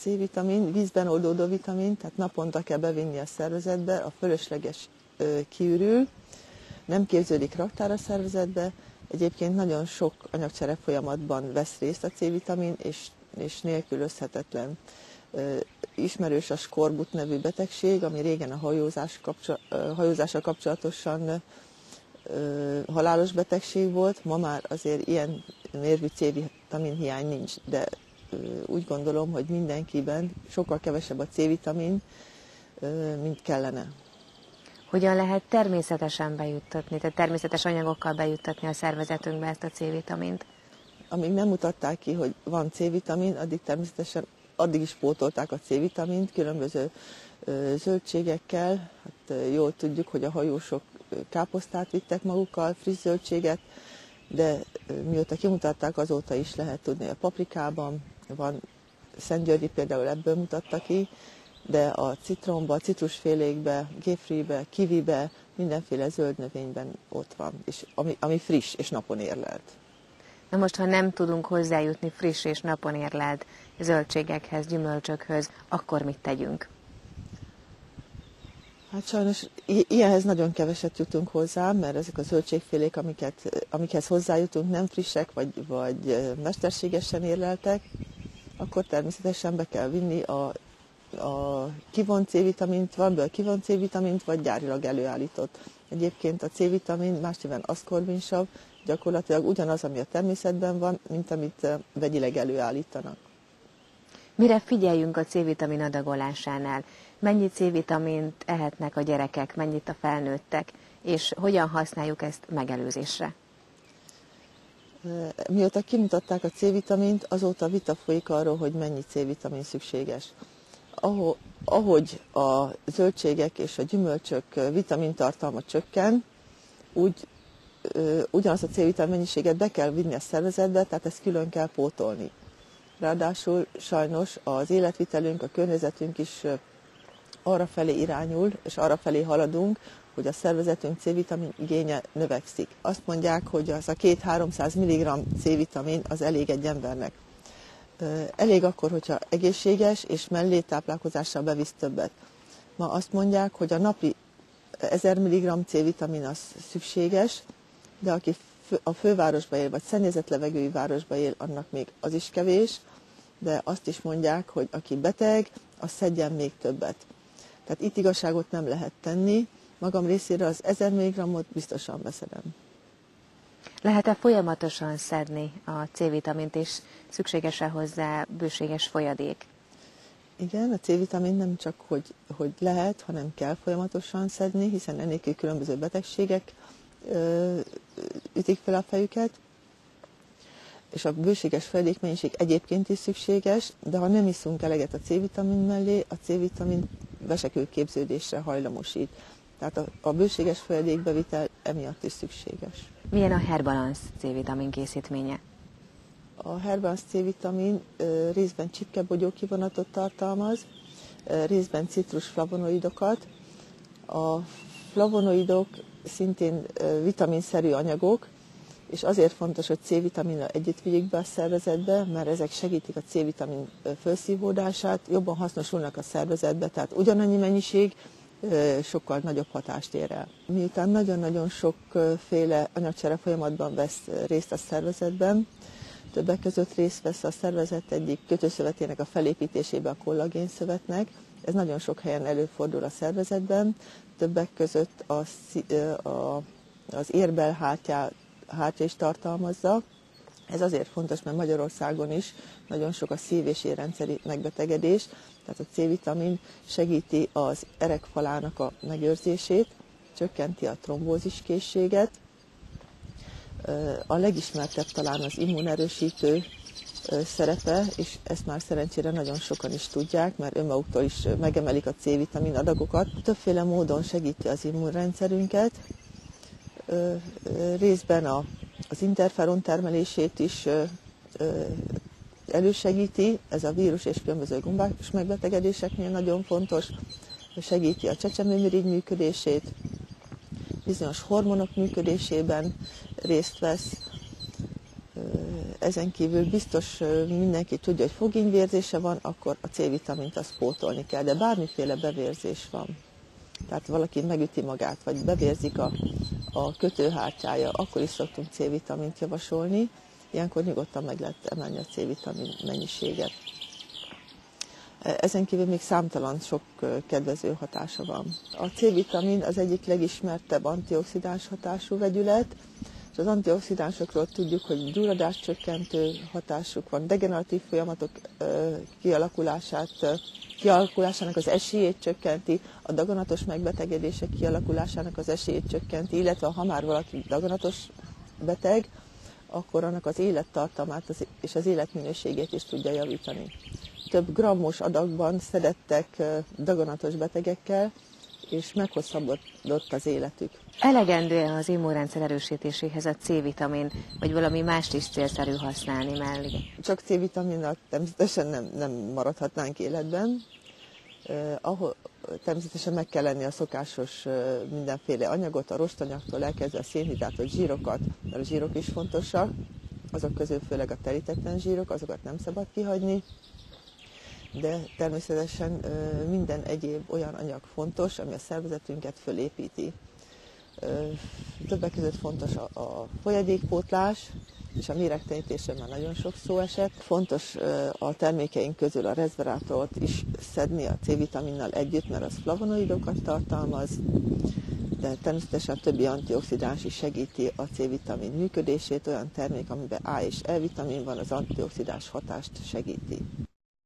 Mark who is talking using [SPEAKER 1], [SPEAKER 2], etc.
[SPEAKER 1] C-vitamin, vízben oldódó vitamin, tehát naponta kell bevinni a szervezetbe, a fölösleges kiürül, nem képződik raktár a szervezetbe, egyébként nagyon sok anyagcsere folyamatban vesz részt a C-vitamin, és nélkülözhetetlen. Ismerős a skorbut nevű betegség, ami régen a hajózással kapcsolatosan halálos betegség volt, ma már azért ilyen mérvű C-vitamin hiány nincs, de úgy gondolom, hogy mindenkiben sokkal kevesebb a C-vitamin, mint kellene.
[SPEAKER 2] Hogyan lehet természetesen bejuttatni, tehát természetes anyagokkal bejuttatni a szervezetünkbe ezt a C-vitamint?
[SPEAKER 1] Amíg nem mutatták ki, hogy van C-vitamin, addig is pótolták a C-vitamint különböző zöldségekkel. Hát jól tudjuk, hogy a hajósok káposztát vittek magukkal, friss zöldséget, de mióta kimutatták, azóta is lehet tudni, a paprikában van, Szentgyörgyi például ebből mutatta ki, de a citromba, citrusfélékbe, géfribe, kivibe, mindenféle zöld növényben ott van, és ami friss és napon érlelt.
[SPEAKER 2] Na most, ha nem tudunk hozzájutni friss és napon érlelt zöldségekhez, gyümölcsökhöz, akkor mit tegyünk?
[SPEAKER 1] Hát sajnos ilyenhez nagyon keveset jutunk hozzá, mert ezek a zöldségfélék, amikhez hozzájutunk, nem frissek, vagy mesterségesen érleltek, akkor természetesen be kell vinni a kivont C-vitamint, valamiből kivont C-vitamint, vagy gyárilag előállított. Egyébként a C-vitamin, más néven aszkorbinsav, gyakorlatilag ugyanaz, ami a természetben van, mint amit vegyileg előállítanak.
[SPEAKER 2] Mire figyeljünk a C-vitamin adagolásánál? Mennyi C-vitamint ehetnek a gyerekek, mennyit a felnőttek, és hogyan használjuk ezt megelőzésre?
[SPEAKER 1] Mióta kimutatták a C-vitamint, azóta vita folyik arról, hogy mennyi C-vitamin szükséges. Ahogy a zöldségek és a gyümölcsök vitamintartalma csökken, ugyanazt a C-vitamin mennyiséget be kell vinni a szervezetbe, tehát ezt külön kell pótolni. Ráadásul sajnos az életvitelünk, a környezetünk is arra felé irányul, és arra felé haladunk, hogy a szervezetünk C-vitamin igénye növekszik. Azt mondják, hogy az a 200-300 mg C-vitamin az elég egy embernek. Elég akkor, hogyha egészséges és mellé táplálkozással bevisz többet. Ma azt mondják, hogy a napi 1000 mg C-vitamin az szükséges, de aki a fővárosba él, vagy szennyezett levegői városba él, annak még az is kevés, de azt is mondják, hogy aki beteg, az szedjen még többet. Tehát itt igazságot nem lehet tenni, magam részéről az 1000 mg-ot biztosan beszedem.
[SPEAKER 2] Lehet-e folyamatosan szedni a C-vitamint, és szükséges-e hozzá bőséges folyadék?
[SPEAKER 1] Igen, a C-vitamin nem csak, hogy lehet, hanem kell folyamatosan szedni, hiszen ennélkül különböző betegségek ütik fel a fejüket, és a bőséges folyadékmennyiség egyébként is szükséges, de ha nem iszunk eleget a C-vitamin mellé, a C-vitamin vesekőképződésre hajlamosít. Tehát a bőséges folyadékbevitel emiatt is szükséges.
[SPEAKER 2] Milyen a Herbalance C-vitamin készítménye?
[SPEAKER 1] A Herbalance C-vitamin részben csipkebogyó kivonatot tartalmaz, részben citrusflavonoidokat. A flavonoidok szintén vitaminszerű anyagok, és azért fontos, hogy C-vitaminnal együtt vigyük be a szervezetbe, mert ezek segítik a C-vitamin felszívódását, jobban hasznosulnak a szervezetbe, tehát ugyanannyi mennyiség sokkal nagyobb hatást ér el. Miután nagyon-nagyon sokféle anyagcsere folyamatban vesz részt a szervezetben, többek között részt vesz a szervezet egyik kötőszövetének a felépítésébe, a kollagénszövetnek. Ez nagyon sok helyen előfordul a szervezetben, többek között az érbel hátja is tartalmazza. Ez azért fontos, mert Magyarországon is nagyon sok a szív- és érrendszeri megbetegedés, tehát a C-vitamin segíti az erekfalának a megőrzését, csökkenti a trombóziskészséget. A legismertebb talán az immunerősítő szerepe, és ezt már szerencsére nagyon sokan is tudják, mert önmaguktól is megemelik a C-vitamin adagokat. Többféle módon segíti az immunrendszerünket, részben az interferon termelését is elősegíti, ez a vírus és különböző gombás megbetegedéseknél nagyon fontos, segíti a csecsemőmirigy működését, bizonyos hormonok működésében részt vesz, Ezen kívül biztos mindenki tudja, hogy fogényvérzése van, akkor a C-vitamint azt pótolni kell, de bármiféle bevérzés van. Tehát valaki megüti magát, vagy bevérzik a kötőhártyája, akkor is szoktunk C-vitamint javasolni. Ilyenkor nyugodtan meg lehet emelni a C-vitamin mennyiséget. Ezen kívül még számtalan sok kedvező hatása van. A C-vitamin az egyik legismertebb antioxidáns hatású vegyület, és az antioxidánsokról tudjuk, hogy gyulladáscsökkentő hatásuk van, degeneratív folyamatok kialakulásának az esélyét csökkenti, a daganatos megbetegedések kialakulásának az esélyét csökkenti, illetve ha már valaki daganatos beteg, akkor annak az élettartamát és az életminőségét is tudja javítani. Több grammos adagban szedettek daganatos betegekkel, és meghosszabbodott az életük.
[SPEAKER 2] Elegendő-e az immunrendszer erősítéséhez a C-vitamin, vagy valami mást is célszerű használni mellé?
[SPEAKER 1] Csak C-vitaminnal természetesen nem maradhatnánk életben. Ahol természetesen meg kell lenni a szokásos mindenféle anyagot, a rostanyagtól elkezdve a szénhidrátot, zsírokat, mert a zsírok is fontosak, azok közül főleg a terítetlen zsírok, azokat nem szabad kihagyni, de természetesen minden egyéb olyan anyag fontos, ami a szervezetünket fölépíti. Többek között fontos a folyadékpótlás, és a méregtelenítésről már nagyon sok szó esett. Fontos a termékeink közül a resveratort is szedni a C-vitaminnal együtt, mert az flavonoidokat tartalmaz, de természetesen a többi antioxidáns is segíti a C-vitamin működését, olyan termék, amiben A és E vitamin van, az antioxidáns hatást segíti.